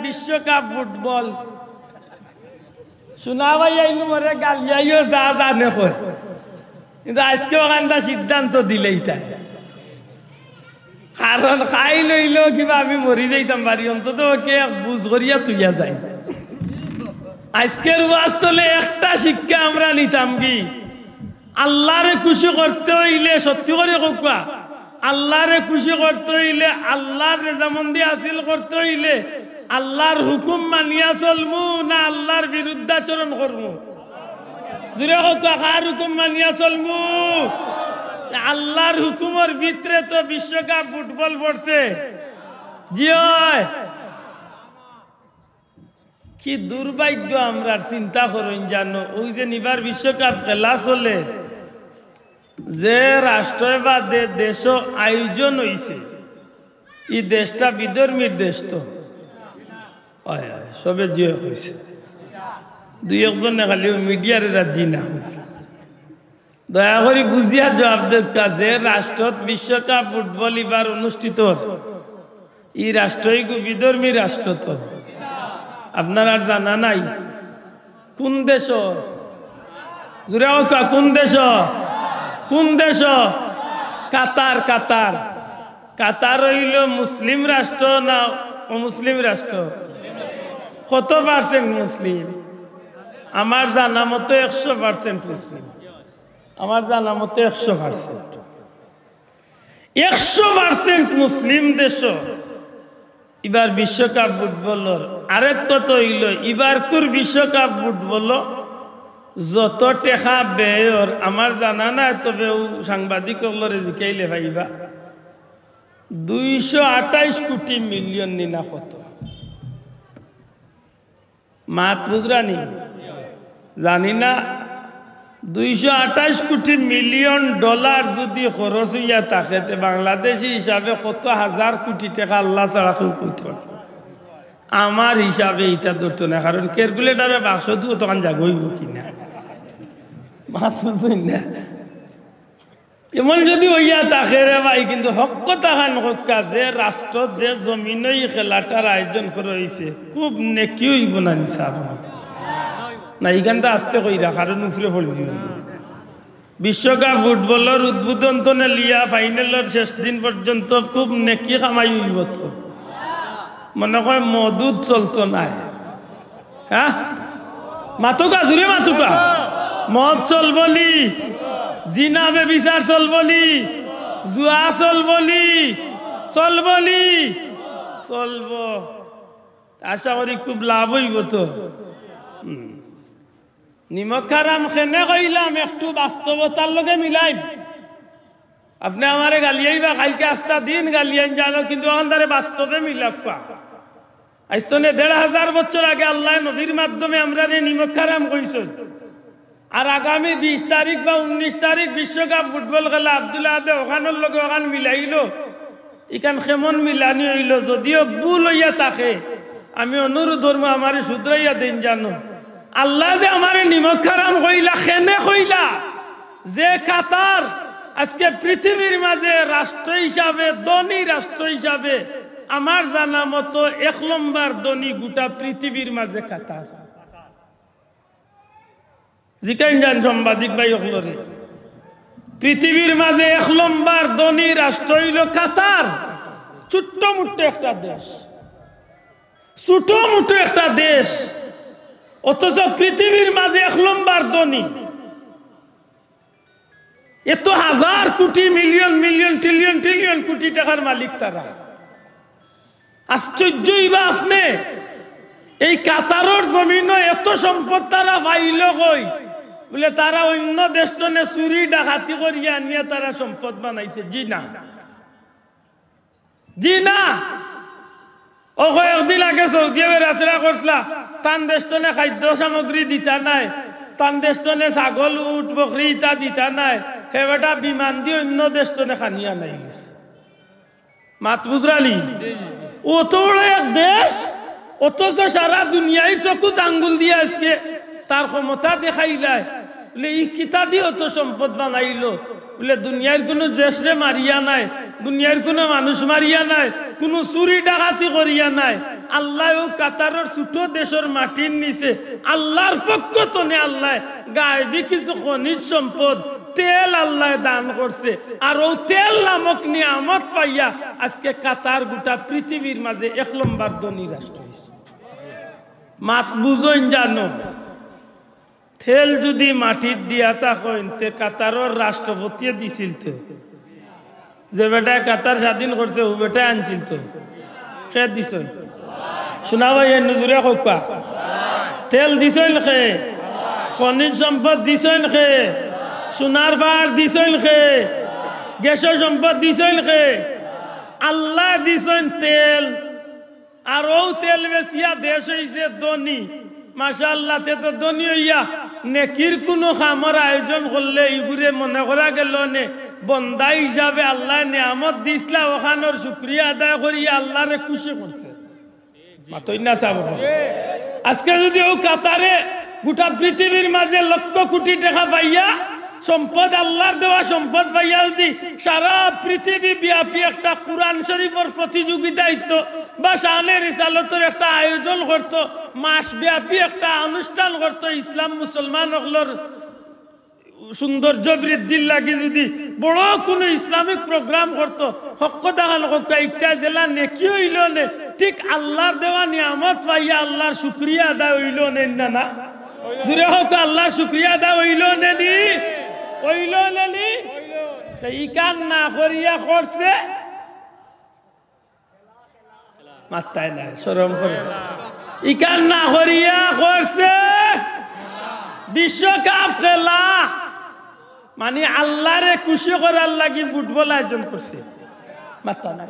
বিশ্বকাপ ফুটবল শোনা ভাই আইনু মরে গালিয়াইও যা জানে কয় কিন্তু আজকে ওখানটা সিদ্ধান্ত দিলেই তাই কারণ খাই লইলেও কিবা আমি মরি যাইতাম বাড়ি অন্তত কে বুঝ করিয়া তুইয়া যাই আজকের ওয়াস্তলে একটা শিক্ষা আমরা নিতাম কি আল্লাহরে খুশি করতে হইলে সত্যি করে কোকা আল্লাহরে খুশি করতে হইলে আল্লাহর রেজামন্দি হাসিল করতে হইলে আল্লাহর হুকুম মানিয়া চলমু না আল্লাহর বিরুদ্ধাচরণ করমু জুড়ে কোকা কার হুকুম মানিয়া চলমু আল্লাহর হুকুমের ভিতরে তো বিশ্বকাপ ফুটবল পড়ছে জি হয় কি দুর্ভাগ্য আমরা চিন্তা করুন জানো ওই যে নিবার বিশ্বকাপ খেলা চলে যে রাষ্ট্র বা দেশ আয়োজন হইছে এই দেশটা বিধর্মীর দেশ তো সবে জিয়ে হয়েছে দুই একজন খালি মিডিয়ার রাজি না হয়েছে দয়া করে বুঝিয়া জবাব দেখা যে রাষ্ট্রত বিশ্বকাপ ফুটবল এবার অনুষ্ঠিত এই রাষ্ট্রই বিধর্মী রাষ্ট্র তো আপনার আর জানা নাই কোন দেশ জুড়ে কোন দেশ কোন দেশ কাতার কাতার কাতার হইল মুসলিম রাষ্ট্র না অমুসলিম রাষ্ট্র কত পার্সেন্ট মুসলিম আমার জানা মতো 100% মুসলিম আমার জানা মতো 100% 100% মুসলিম দেশ এবার বিশ্বকাপ ফুটবলর আরেক কত হইল এবারকুর বিশ্বকাপ ফুটবল যত টেকা ব্যয়র আমার জানা না তবে সাংবাদিক জিকাইলে ভাইবা 228 কোটি মিলিয়ন নিনা কত মাত বুঝরানি জানি না 228 কোটি মিলিয়ন ডলার যদি খরচ হইয়া থাকে বাংলাদেশি হিসাবে কত হাজার কোটি টাকা আল্লাহ ছাড়া কেউ করতে পারবে আমার হিসাবে এটা ধরতো না কারণ ক্যালকুলেটারে বাক্স দিও তখন যাগইব কিনা মাত বুঝুন না এমন যদি হইয়া থাকে রে ভাই কিন্তু হক তাহান হক্কা যে রাষ্ট্র যে জমিনই খেলাটার আয়োজন করা হয়েছে খুব নেকি হইব না নিসাব না এইখানটা আসতে কইরা কারণ উফরে পড়ছিল বিশ্বকাপ ফুটবলের উদ্বোধন তো লিয়া ফাইনালের শেষ দিন পর্যন্ত খুব নেকি কামাই হইব তো মনে হয় মদুদ চলতো নাই হ্যাঁ মাতুকা জুড়ে মাতুকা মদ চলবলি জিনাবে বিচার চলবলি জুয়া চলবলি চলবলি চলব আশা করি খুব লাভ হইব তো নিমক খারাম খেনে কইলাম একটু বাস্তবতার লগে মিলাই আপনি আমারে গালিয়াই বা কালকে আস্তা দিন গালিয়ান জানো কিন্তু ওখানদারে বাস্তবে মিলাপ পা আইস্তনে 1500 বছর আগে আল্লাহ নবীর মাধ্যমে আমরা নিমক খারাম কইছ আর আগামী 20 তারিখ বা 19 তারিখ বিশ্বকাপ ফুটবল খেলা আব্দুল্লাহ আদে ওখানের লগে ওখান মিলাইল ইখান কেমন মিলানি হইল যদিও ভুল হইয়া থাকে আমি অনুরোধ ধর্ম আমারে শুধরাইয়া দিন জানো আল্লাহ যে আমারে নিমক খারাম কইলা খেনে কইলা যে কাতার আজকে পৃথিবীর মাঝে রাষ্ট্র হিসাবে ধনী রাষ্ট্র হিসাবে আমার জানা মতো 1 নম্বর ধনী গোটা পৃথিবীর মাঝে কাতার জিকাইন জান সাংবাদিক ভাই হলরে পৃথিবীর মাঝে 1 নম্বর ধনী রাষ্ট্র হইল কাতার ছোট্ট মুট্ট একটা দেশ ছোট মুটো একটা দেশ অথচ পৃথিবীর মাঝে 1 নম্বর ধনী এত হাজার কোটি মিলিয়ন মিলিয়ন ট্রিলিয়ন ট্রিলিয়ন কোটি টাকার মালিক তারা আশ্চর্যই বা আপনি এই কাতারের জমিনে এত সম্পদ তারা পাইল কই বলে তারা অন্য দেশনে চুরি ডাকাতি করিয়া নিয়ে তারা সম্পদ বানাইছে জি না জি না ও কয়েকদিন আগে সৌদি আরবে আসরা করছলা তান দেশনে খাদ্য সামগ্রী দিতা নাই তান দেশনে ছাগল উট বকরি ইটা দিতা নাই হেবেটা বিমান দিয়ে অন্য দেশনে খানিয়া নাই মাত বুঝরালি অত বড় এক দেশ অথচ সারা দুনিয়ায় চকুত আঙ্গুল দিয়ে আজকে তার ক্ষমতা দেখাইলায় বলে এই কিতা দিয়ে অত সম্পদ বানাইলো বলে দুনিয়ার কোনো দেশরে মারিয়া নাই দুনিয়ার কোনো মানুষ মারিয়া নাই কোনো চুরি ডাকাতি করিয়া নাই আল্লাহ ও কাতারের ছোট দেশের মাটির নিচে আল্লাহর পক্ষ তনে আল্লাহ গায়বী কিছু খনিজ সম্পদ তেল আল্লাহ দান করছে আর ও তেল নামক নিয়ামত পাইয়া আজকে কাতার গোটা পৃথিবীর মাঝে 1 নম্বর ধনী রাষ্ট্র হয়েছে। মাত বুঝইন জানো তেল যদি মাটির দিয়া থাকেন তে কাতারের রাষ্ট্রপতি দিছিল তো যে বেটা কাতার স্বাধীন করছে ও বেটা আনছিল তো খে দিছ শোনা ভাই নজুরে খোকা তেল দিছেন খে খনিজ সম্পদ দিছেন খে সোনার পাহাড় দিছেন খে গ্যাসের সম্পদ দিছেন খে আল্লাহ দিছেন তেল আর ও তেল বেশিয়া দেশ হইছে ধনী মাশাআল্লাহ তে তো ধনী হইয়া নেকির কোনো খামর আয়োজন করলে এইগুরে মনে করা গেল নে বন্দা হিসাবে আল্লাহ নিয়ামত দিছলা ওখানোর শুকরিয়া আদায় করিয়া আল্লাহরে খুশি করছে মাতই না সাব আজকে যদি ও কাতারে গোটা পৃথিবীর মাঝে লক্ষ কোটি টাকা পাইয়া সম্পদ আল্লাহর দেওয়া সম্পদ পাইয়া যদি সারা পৃথিবী ব্যাপী একটা কুরআন শরীফের প্রতিযোগিতা হইতো বা শানে রিসালতের একটা আয়োজন করতো মাস ব্যাপী একটা অনুষ্ঠান করতো ইসলাম মুসলমান হকলর সৌন্দর্য বৃদ্ধির লাগে যদি বড় কোনো ইসলামিক প্রোগ্রাম করতো হক দেখান একটা জেলা নেকি হইল নে ঠিক আল্লাহর দেওয়া নিয়ামত পাইয়া আল্লাহর শুকরিয়া আদায় হইল নেন না জুড়ে হোক আল্লাহর শুকরিয়া আদায় হইল নেনি হইল নেনি তো ই কান না করিয়া করছে মাত্তায় না শরম করে ই কান না করিয়া করছে বিশ্বকাপ খেলা মানে আল্লাহরে খুশি করার লাগি ফুটবল আয়োজন করছে মাত্তা না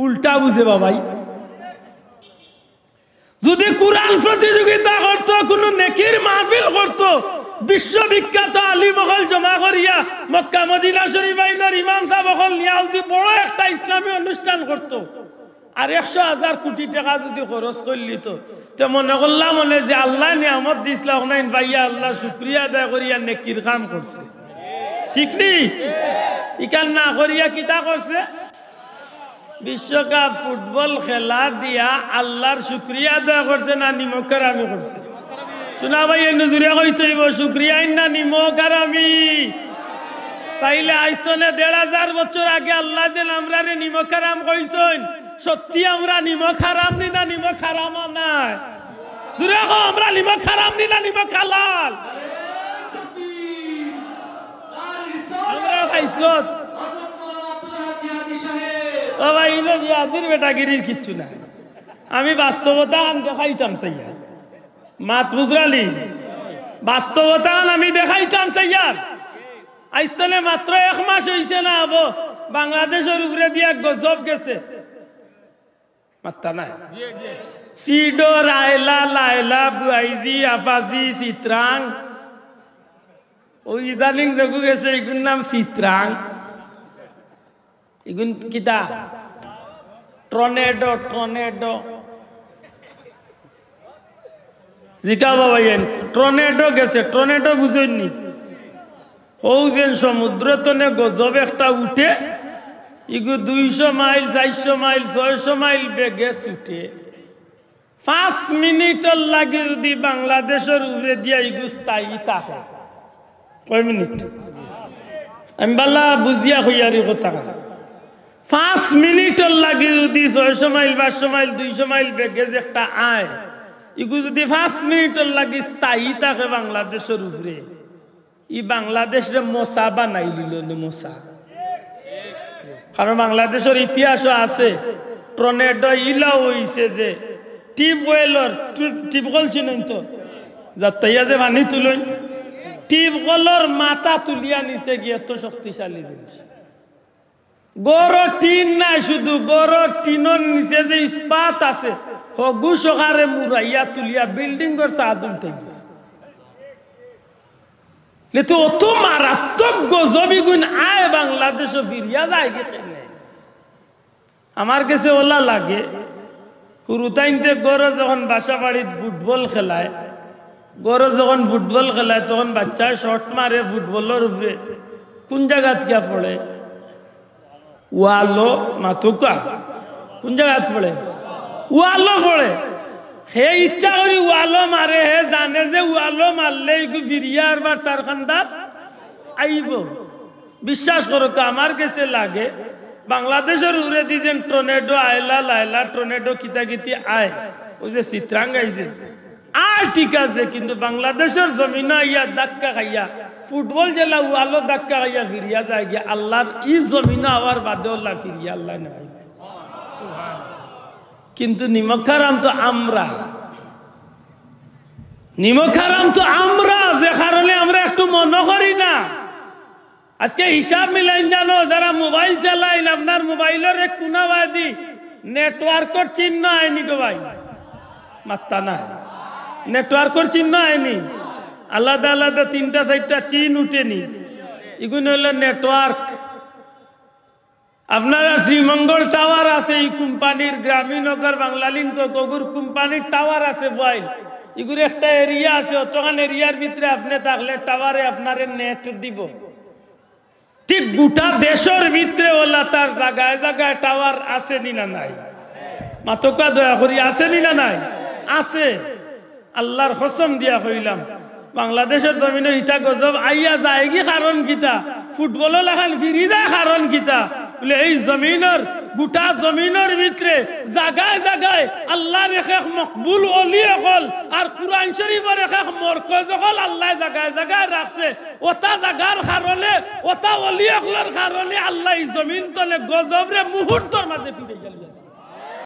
উল্টা বুঝে বাবাই যদি কুরআন প্রতিযোগিতা করত কোন নেকির মাহফিল করত বিশ্ববিখ্যাত আলিম হল জমা করিয়া মক্কা মদিনা শরীফ আইনার ইমাম সাহেব হল নিয়াজদি বড় একটা ইসলামী অনুষ্ঠান করত আর 100,000 কোটি টাকা যদি খরচ করলি তো মনে করলাম মনে যে আল্লাহ নিয়ামত দিছলা ওনাইন ভাইয়া আল্লাহ শুকরিয়া আদায় করিয়া নেকির কাম করছে ঠিক নি ইকান না করিয়া কিতা করছে বিশ্বকাপ ফুটবল খেলা দিয়া আল্লাহর শুকরিয়া আদায় করছে না নিমকারামি করছে শোনা ভাই নজুরে কইতেইব শুকরিয়া না নিমকারামি তাইলে আইস্তনে 1,500 বছর আগে আল্লাহ যে আমরারে নিমকারাম কইছেন সত্যি আমরা নিমক হারাম নি না নিমক হারাম নাই জুরে কো আমরা নিমক হারাম নি না নিমক হালাল আমরা খাইছত ও ভাই ইলো ইয়াদির বেটাগিরির কিচ্ছু না আমি বাস্তবতা আন দেখাইতাম সাইয়া মাত বুঝরালি বাস্তবতা আমি দেখাইতাম সাইয়া আইস্তনে মাত্র 1 মাস হইছে না আবো বাংলাদেশের উপরে দিয়া গজব গেছে মাত্তা না সিডো রায়লা লাইলা বুয়াইজি আফাজি চিত্রাং ওই ইদানিং দেখু গেছে এগুন নাম চিত্রাং এগুন কিতা টর্নেডো টর্নেডো জিকা বাবা টর্নেডো গেছে টর্নেডো বুঝেননি ও যে সমুদ্র তনে গজব একটা উঠে ইগু 200 মাইল 400 মাইল 600 মাইল বেগে ছুটে 5 মিনিটের লাগে যদি বাংলাদেশের উপরে দিয়া ইগু স্থায়ী থাকে কয় মিনিট আমি বালা বুঝিয়া হইয়ারি কথা 5 মিনিটের লাগে যদি 600 মাইল 500 মাইল 200 মাইল বেগে যে একটা আয় ইগু যদি 5 মিনিটের লাগে স্থায়ী থাকে বাংলাদেশের উপরে ই বাংলাদেশে মশা বানাই লিল মশা কারণ বাংলাদেশের ইতিহাসও আছে টর্নেডো ইলা হইছে যে টিউবওয়েলর টিউবওয়েল চিনেন তো যাতাইয়া যে পানি তুলেন টিউবওয়েলর মাথা তুলিয়া নিচে গিয়ে এত শক্তিশালী জিনিস গড় টিন নাই শুধু গড় টিনের নিচে যে ইস্পাত আছে হগু সকারে মুরাইয়া তুলিয়া বিল্ডিং এর ছাদ উল্টাই গেছে লেতো অত মারাত্মক গজবি গুণ আয় বাংলাদেশে ফিরিয়া যায় কেনে আমার কাছে ওলা লাগে হুরুতাইনতে গড় যখন বাসা বাড়িত ফুটবল খেলায় গড় যখন ফুটবল খেলায় তখন বাচ্চায় শর্ট মারে ফুটবলের উপরে কোন জায়গাত গিয়া পড়ে ওয়ালো মাথুকা কোন জায়গাত পড়ে ওয়ালো পড়ে হে ইচ্ছা করি ওয়ালো মারে হে জানে যে ওয়ালো মারলে ফিরিয়া আরবার তার খান্দাত আইব বিশ্বাস করো আমার কাছে লাগে বাংলাদেশের উড়ে দিয়েছেন টর্নেডো আয়লা লাইলা টর্নেডো কিতাকিতি আয় ওই যে চিত্রাঙ্গ আইছে আর ঠিক আছে কিন্তু বাংলাদেশের জমিনে আইয়া ধাক্কা খাইয়া ফুটবল জেলা ওয়ালো ধাক্কা খাইয়া ফিরিয়া যায় গিয়া আল্লাহর ই জমিনে আওয়ার বাদে আল্লাহ ফিরিয়া আল্লাহ নাই কিন্তু নিমখারাম তো আমরা নিমখারাম তো আমরা যে কারণে আমরা একটু মনে করি না আজকে হিসাব মিলাইন জানো যারা মোবাইল চালাইন আপনার মোবাইলের এক কোনাবাদি নেটওয়ার্কের চিহ্ন আইনি গো ভাই মাত্তা না নেটওয়ার্কের চিহ্ন আইনি আলাদা আলাদা 3টা 4টা চিহ্ন উঠেনি এগুলো হলো নেটওয়ার্ক আপনারা শ্রীমঙ্গল টাওয়ার আছে এই কোম্পানির গ্রামীণ নগর বাংলালিংক কগুর কোম্পানির টাওয়ার আছে ভাই এগুলো একটা এরিয়া আছে অতখান এরিয়ার ভিতরে আপনি থাকলে টাওয়ারে আপনারে নেট দিব ঠিক গোটা দেশের ভিতরে ওলা তার জায়গায় জায়গায় টাওয়ার আছে না নাই মাতকা দয়া করি আছে না নাই আছে আল্লাহর কসম দিয়া কইলাম বাংলাদেশের জমিনে ইটা গজব আইয়া যায় কি কারণ কিতা ফুটবল লাখান ফিরি যায় কারণ কিতা বলে এই জমিনের গোটা জমিনের ভিতরে জায়গায় জায়গায় আল্লাহ রেখে মকবুল অলি হল আর কুরআন শরীফের রেখে মরকজ হল আল্লাহ জায়গায় জায়গায় রাখছে ওটা জায়গার কারণে ওটা অলি হলের কারণে আল্লাহ এই জমিন তলে গজব রে মুহূর্তের মাঝে ফিরে গেল